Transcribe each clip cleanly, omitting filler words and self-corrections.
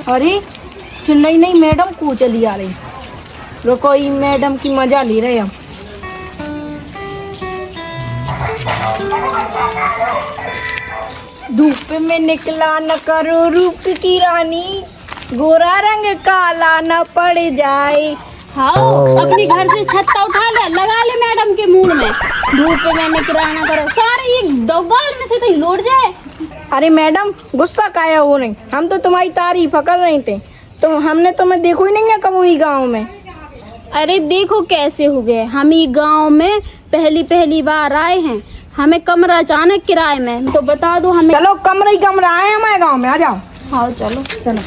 अरे नहीं नहीं मैडम को चली आ रही। रुको, ये मैडम की मजा ले रहे हम। धूप में निकला न करो रूप की रानी, गोरा रंग काला न पड़ जाए। हाँ, अपनी घर से छत्ता उठा ले, लगा ले मैडम के मूड में। धूप में निकला ना करो, सारे ये दोगाल में से तो लौट जाए। अरे मैडम गुस्सा काया हो नहीं, हम तो तुम्हारी तारीफ कर रहे थे। तो हमने तुम्हें देखो ही नहीं है कभी गाँव में। अरे देखो कैसे हो गए, हम ये गांव में पहली बार आए हैं, हमें कमरा अचानक किराए में, तो बता दो हमें। चलो कमरा ही कमरा आए हमारे गांव में, आ जाओ। हाँ चलो चलो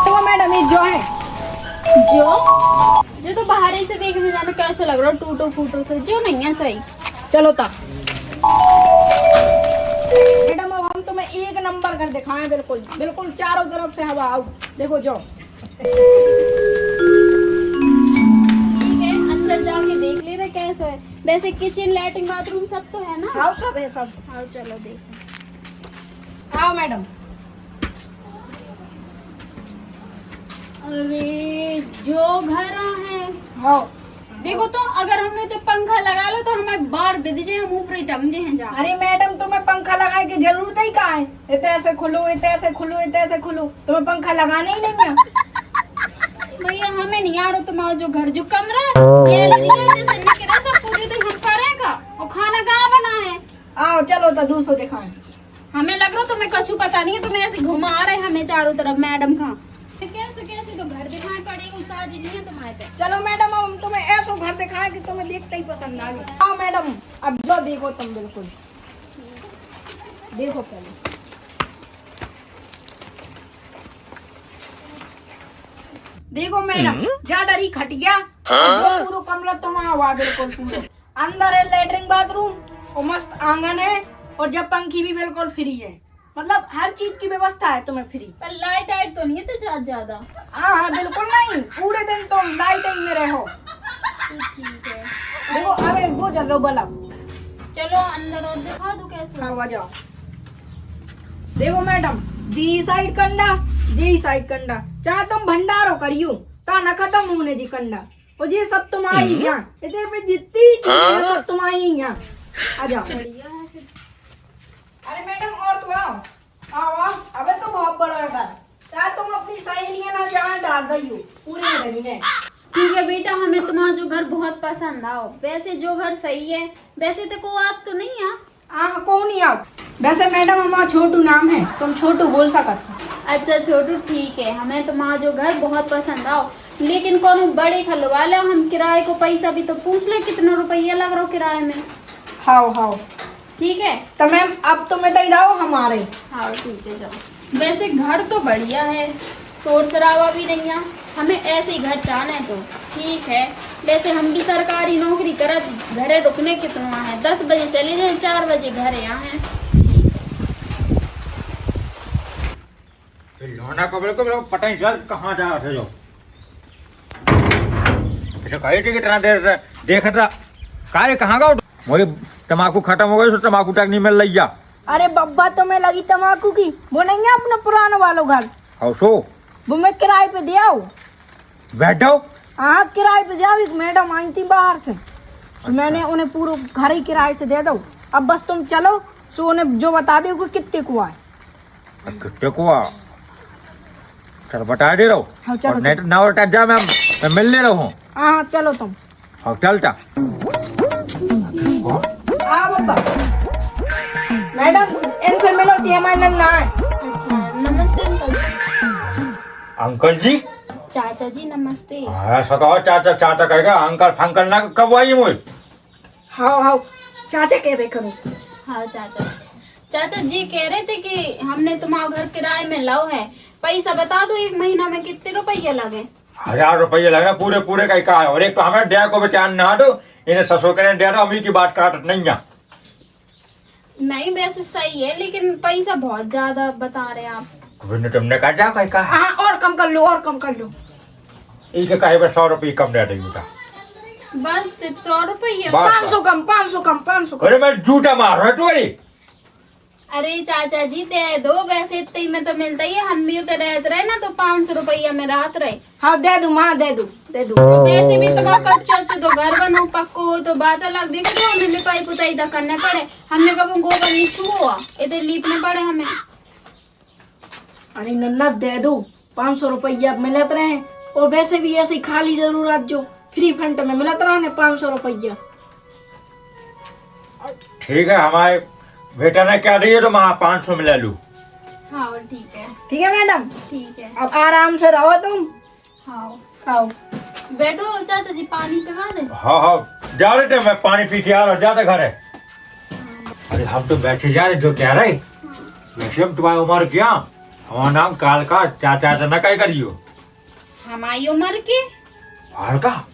तो मैडम ये जो है जो तो बाहर ही से देखने जाने कैसे लग रहा है, टूटो फूटो से जो नहीं है सही। चलो ता मैडम अब हम तुम्हें एक नंबर कर दिखाएं, बिल्कुल बिल्कुल चारों तरफ से हवा आओ। देखो जो ठीक है, अंदर जाके देख ले रहे कैसे है। वैसे किचन लैट्रिन बाथरूम सब तो है ना? हाँ सब है सब। हाँ चलो देखो। आओ मैडम। अरे जो घर है हाँ देखो तो, अगर हमने तो पंखा लगा लो तो हमें बाहर बिद जाए, हम ऊपर ही टंग जाए जा। अरे मैडम तुम्हें पंखा लगाने की जरूरत ही कहाँ है? इतने ऐसे खुलो इतने ऐसे खुलो इतने ऐसे खुलो, तुम्हें पंखा लगाना ही नहीं है। भैया हमें नहीं आ रहा तुम्हारा जो घर जो कमरा है, ये ले लिया जैसे निकला सब पूरे दिन हम करेगा और खाना कहाँ बना है। आओ चलो तो दूसरो दिखाएं। हमें लग रहा तुम्हें कुछ पता नहीं है, तुम्हें ऐसे घुमा रहे हमें चारों तरफ। मैडम कहाँ कैसे तो घर दिखाई पड़ेगा, साज नहीं है तुम्हारे पे। चलो मैडम अब हम तुम्हें ऐसा घर दिखाएं कि तुम्हें देखते ही पसंद आ जाए। आओ मैडम अब जो देखो तुम बिल्कुल देखो पहले। देखो मैडम जा डरी खटिया, जो पूरा कमरा तुम्हारा हुआ बिल्कुल पूरा। अंदर है लैट्रिन बाथरूम और मस्त आंगन है, और जब पंखी भी बिल्कुल फ्री है, मतलब हर चीज की व्यवस्था है तुम्हें फ्री। पर लाइट आइट तो नहीं है तो ज्यादा? हाँ हाँ बिल्कुल नहीं, पूरे दिन तुम लाइट ही में रहो। ठीक है देखो अबे वो चल लो बल्ब। चलो अंदर और दिखा दो कैसे। हाँ आ जाओ। देखो मैडम जी साइड कंडा जी साइड कंडा, चाहे तुम भंडारो करियो ता न खत्म होने जी कंडा, और ये सब तुम्हारी यहाँ इतने पे जितनी चीजें हैं, सब तुम्हारी यहाँ। आ जाओ। बढ़िया है फिर। अरे मैडम और तो आओ आओ आओ। अबे तो बहुत बड़ा है घर, चाहे तुम अपनी सहेलियां ना जहाँ डाल गई हो पूरे महीने। ठीक है बेटा, हमें तुम्हारा जो घर बहुत पसंद आओ। वैसे जो घर सही है, वैसे तो कोई बात तो नहीं है। हाँ कौन नहीं आओ। वैसे मैडम हमारा छोटू नाम है, तुम छोटू बोल सकते हो। अच्छा छोटू ठीक है, हमें तुम्हारा जो घर बहुत पसंद आओ, लेकिन कौन बड़े खलवा ले, हम किराए को पैसा भी तो पूछ ले कितना रुपया लग रहा किराए में। हाँ हाँ ठीक है तो मैम अब तुम्हें तो रहो हमारे। हाँ ठीक है जाओ। वैसे घर तो बढ़िया है, शोर शराबा भी नहीं है, हमें ऐसे ही घर चाहना है तो ठीक है। वैसे हम भी सरकारी नौकरी कर, घरे रुकने कितना है, 10 बजे चले जाए 4 बजे घर यहाँ है। लोना को बिल्कुल पता नहीं चल कहाँ जा रहे हो। अच्छा कहीं टिकट ना देख रहा कार्य कहाँ का मोरी तम्बाकू खत्म हो गई, तो तम्बाकू तक नहीं मिल रही। अरे बब्बा तुम्हें लगी तम्बाकू की, वो नहीं है अपना पुराना वालों घर, सो वो मैं किराए पे दे आओ। बैठो। हाँ किराए पे दे आओ, एक मैडम आई थी बाहर से, तो मैंने उन्हें पूरा घर ही किराए से दे दो। अब बस तुम चलो, सो उन्हें जो बता दे कितने को आए। कितने को चल बता दे रहो। हाँ चलो नहीं तो ना बता जा, मैं मिलने रहूँ। हाँ चलो तुम हाँ चलता। हाँ बब्बा मैडम इनसे मिलो जी, हमारे नन्ना है। अच्छा नमस्ते अंकल। अंकल जी चाचा जी नमस्ते। ऐसा कहो चाचा चाचा कहेगा, अंकल फंकल ना कब आई मुझे। हाँ हाँ चाचा कह दे करो। हाँ चाचा जी कह रहे थे कि हमने तुम्हारा घर किराए में लो है, पैसा बता दो 1 महीना में कितने रुपये लगे। 1000 रुपये लगे पूरे पूरे का है, और एक तो हमें डे को बेचान ना दो, इन्हें ससुर के डे दो, अमीर की बात काट नहीं है। नहीं वैसे सही है, लेकिन पैसा बहुत ज्यादा बता रहे हैं आप। तुमने कहा जा कहीं कहा। हाँ और कम कर लो और कम कर लो। एक कहे 100 रुपये कम दे देगी बेटा। बस सिर्फ 100 रुपये। 500 कम 500 कम 500 कम। अरे मैं जूता मार रहा तू। अरे चाचा जी दे दो, वैसे इतने ही में तो मिलता ही है, हम भी उधर रहते रहे ना तो 500 रुपया में रात रहे। हाँ दे दू माँ, दे दू दे दू। तो वैसे भी तुम्हारा कच्चा अच्छा तो घर बनो पक्को हो तो बात अलग, देखो तो हमें लिपाई पुताई दा करने पड़े, हमने कभी गोबर नहीं छुआ, इधर लीपने पड़े हमें। अरे नन्ना दे दू, 500 रुपया मिलत रहे, और वैसे भी ऐसी खाली जरूरत जो फ्री फंड में मिलत रहे 500 रुपया। ठीक है, हमारे बेटा ने क्या दिए तो मैं 500 में ले लूँ। हाँ ठीक है। ठीक है मैडम, ठीक है। अब आराम से रहो तुम। हाँ आओ बैठो चाचा जी, पानी पिला दे। हाँ हाँ जा रहे थे, मैं पानी पी के आ रहा हूँ, जाते घर है। अरे हम तो बैठे जा रहे, जो कह रहे वैसे हम तुम्हारी उम्र क्या, हमारा नाम काल का, चाचा से न कह करियो। हमारी उम्र के? काल का?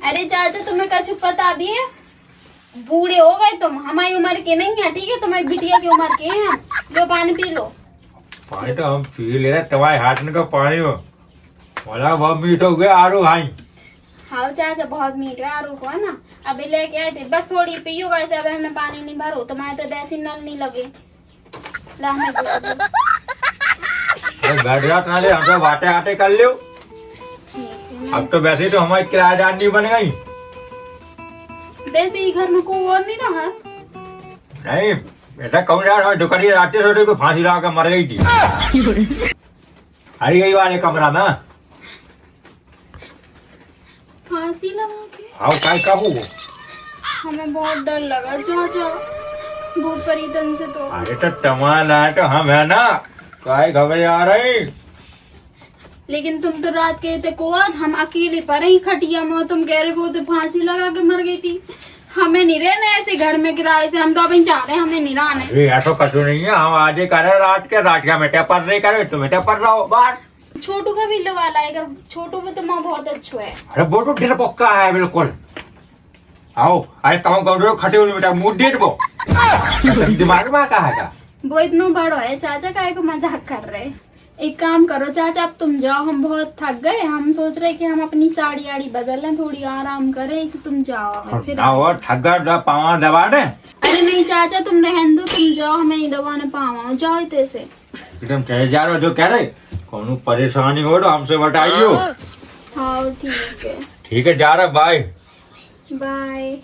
अरे चाचा तुम्हें कछु पता भी है, बूढ़े हो गए तुम, हमारी उम्र के नहीं है, ठीक है, तुम्हारी बिटिया की उम्र के हैं। लो पानी पी लो। पानी तो हम पी ले रहे, तुम्हारे हाथ में का पानी हो बोला बहुत मीठ हो गया, आरू भाई। हाँ चाचा बहुत मीठ है, आरू को है ना, अभी लेके आए थे, बस थोड़ी पियो वैसे, अब हमने पानी नहीं भरो, तुम्हारे तो वैसे नल नहीं लगे। ला हमें दे दो। बैठ जाओ ना, हम तो बाटे आटे कर लो। ठीक है। अब तो वैसे तो हमारी किराएदार नहीं बन गई। वैसे ही घर में कोई और नहीं रहा। नहीं बेटा, कौन यार दुकानी राते सोते पे फांसी लगा के मर गई थी। हरी गई वाले कमरा में फांसी लगा के? हाँ काय कहू, हमें बहुत डर लगा चाचा, भूत परितन से तो। अरे तो टमाला तो हम है ना, काय खबर आ रही। लेकिन तुम तो रात के थे को, हम अकेले पर ही खटिया में, तुम कह रहे वो तो फांसी लगा के मर गई थी। हमें नहीं रहना ऐसे घर में किराए से, हम तो अभी चाह रहे हैं, हमें नहीं रहना है। अरे ऐसा कछु नहीं है, हम आज करे रात के, रात का बेटा पर नहीं करे तो बेटा पर रहो बात। छोटू का भी वाला है, अगर छोटू भी तो माँ बहुत अच्छा है। अरे वो तो ढेर पक्का है बिल्कुल। आओ अरे कहूँ कहूँ खटे हुए बेटा मुँह डेट वो दिमाग में कहा है। वो इतना बड़ा है चाचा, काहे को मजाक कर रहे। एक काम करो चाचा, अब तुम जाओ, हम बहुत थक गए, हम सोच रहे कि हम अपनी साड़ी आड़ी बदल लें, थोड़ी आराम करें, इसे तुम जाओ फिर। ठग्गा पावा दबा दे। अरे नहीं चाचा तुम रहने दो, तुम जाओ, हमें नहीं दबाने पावा, जाओ इतने से। एकदम चले जा रहे हो, जो कह रहे कौन परेशानी हो तो हमसे बताइयो। हाँ ठीक है। ठीक है जा रहा, बाय बाय।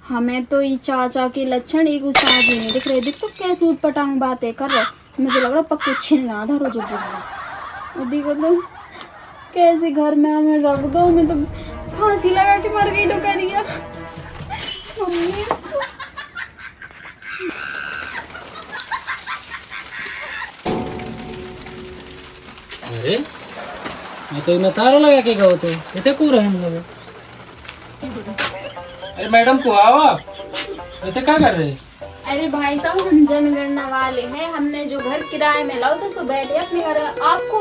हमें तो ये चाचा के लक्षण एक उस्ताद ही नहीं दिख रहे, देख तो कैसे उठपटांग बातें कर रहे, मुझे लग रहा पक्को छीन रहा था रोज बोल। देखो तो कैसे घर में हमें रख दो, मैं तो फांसी लगा के मर गई डुकरिया। मम्मी अरे मैं तो इतना तारा लगा के गए थे, इतने कूद रहे हम लोग। अरे मैडम को आओ, आप इतने क्या कर रहे? अरे भाई साहब हम जनगणना वाले हैं, हमने जो घर किराए में लाओ तो सुबह बैठे अपने घर। आपको?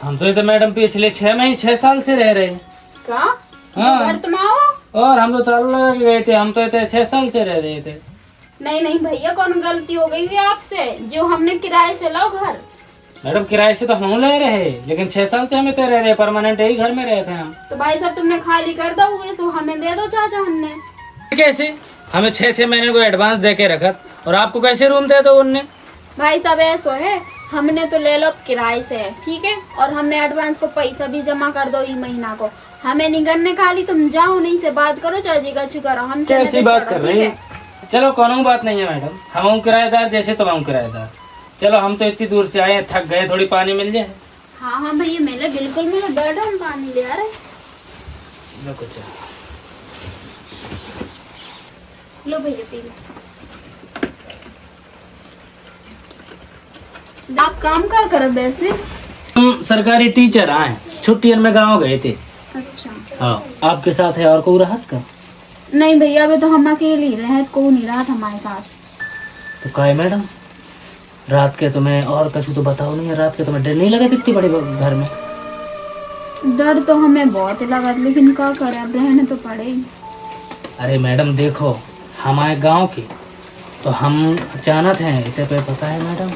हम तो इधर मैडम पिछले 6 साल से रह रहे हैं। क्या? हाँ। घर तुम आओ? और हम तो ताला लगा के गए थे, हम तो इतने 6 साल से रह रहे थे। नहीं नहीं भैया, कौन गलती हो गई हुई आपसे, जो हमने किराए से लाओ घर। मैडम किराए से तो हम ले रहे, लेकिन 6 साल से हम इतने रह रहे, परमानेंट यही घर में रहे थे हम। तो भाई साहब तुमने खाली कर दोगे, सो हमें दे दो चाचा। हमने कैसे, हमें 6 महीने को एडवांस दे के रखा, और आपको कैसे रूम दे दो उनने? भाई साहब ऐसा है, हमने तो ले लो किराए से है, ठीक है, और हमने एडवांस को पैसा भी जमा कर दो ये महीना को, हमें नहीं करने खाली। तुम जाओ, नहीं से बात करो चाची का करो, हम कैसी बात कर रही है? चलो कोनो बात नहीं है मैडम, हम किराएदार जैसे तुम हम किराएदार। चलो हम तो इतनी दूर से आए हैं, थक गए, थोड़ी पानी मिल जाए। हाँ हाँ भैया मिले, बिल्कुल मिले, बैठो हम पानी ले आ रहे। लो भैया पी लो। आप काम क्या करो वैसे? हम सरकारी टीचर आए, छुट्टियों में गांव गए थे। अच्छा। हाँ, आपके साथ है और कोई राहत का? नहीं भैया अभी तो हम अकेले ही रहे, कोई नहीं रहा था हमारे साथ। तो काय मैडम, रात के तुम्हें और कछु तो बताओ नहीं है, रात के तुम्हें डर नहीं लगा इतनी बड़ी घर में? डर तो हमें बहुत लगा, लेकिन क्या करें, अब रहने तो पड़े ही। अरे मैडम देखो, हमारे गांव की तो हम अचानक हैं, इतने पे पता है मैडम,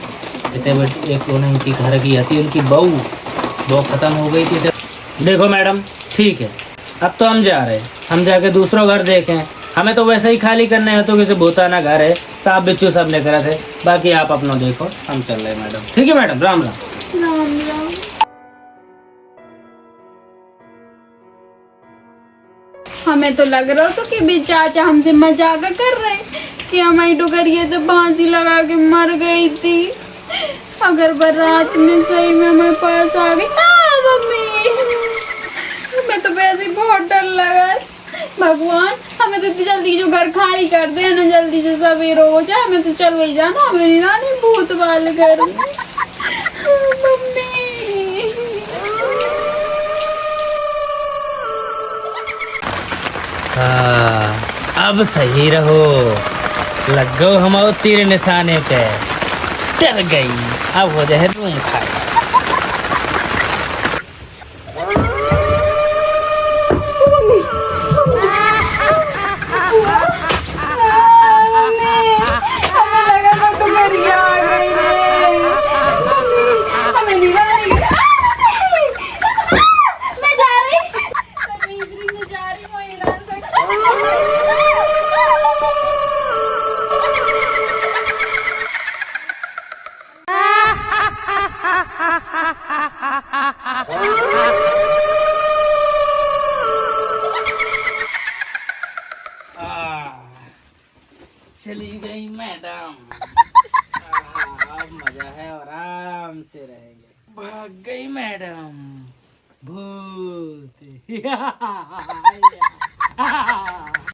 इतने एक उनकी घर की थी, उनकी बहू वो खत्म हो गई थी। देखो मैडम ठीक है, अब तो हम जा रहे हैं, हम जाके दूसरा घर देखें, हमें तो वैसे ही खाली करना है, तो किसी भूताना घर है, साफ बिच्छू सब लेकर थे। बाकी आप अपना देखो, हम चल रहे मैडम। ठीक है मैडम, राम राम। राम राम। हमें तो लग रहा था कि भी चाचा हमसे मजाक कर रहे कि हमारी डुगरिया तो फांसी लगा के मर गई थी। अगर बारात में सही में हमारे पास आ गई मम्मी, मैं तो वैसे ही बहुत डर लगा। भगवान हमें तो इतनी जल्दी जो घर खाली कर दे ना, जल्दी से सवेरा हो जाए, हमें तो चल वही जाना, मेरी नानी भूत वाले घर में। मम्मी हाँ, अब सही रहो, लग गो हम तीर निशाने पे। डर गई, अब हो जाए रूम खाली। चली गई मैडम। अब मजा है, आराम से रहेंगे। भाग गई मैडम, भूत।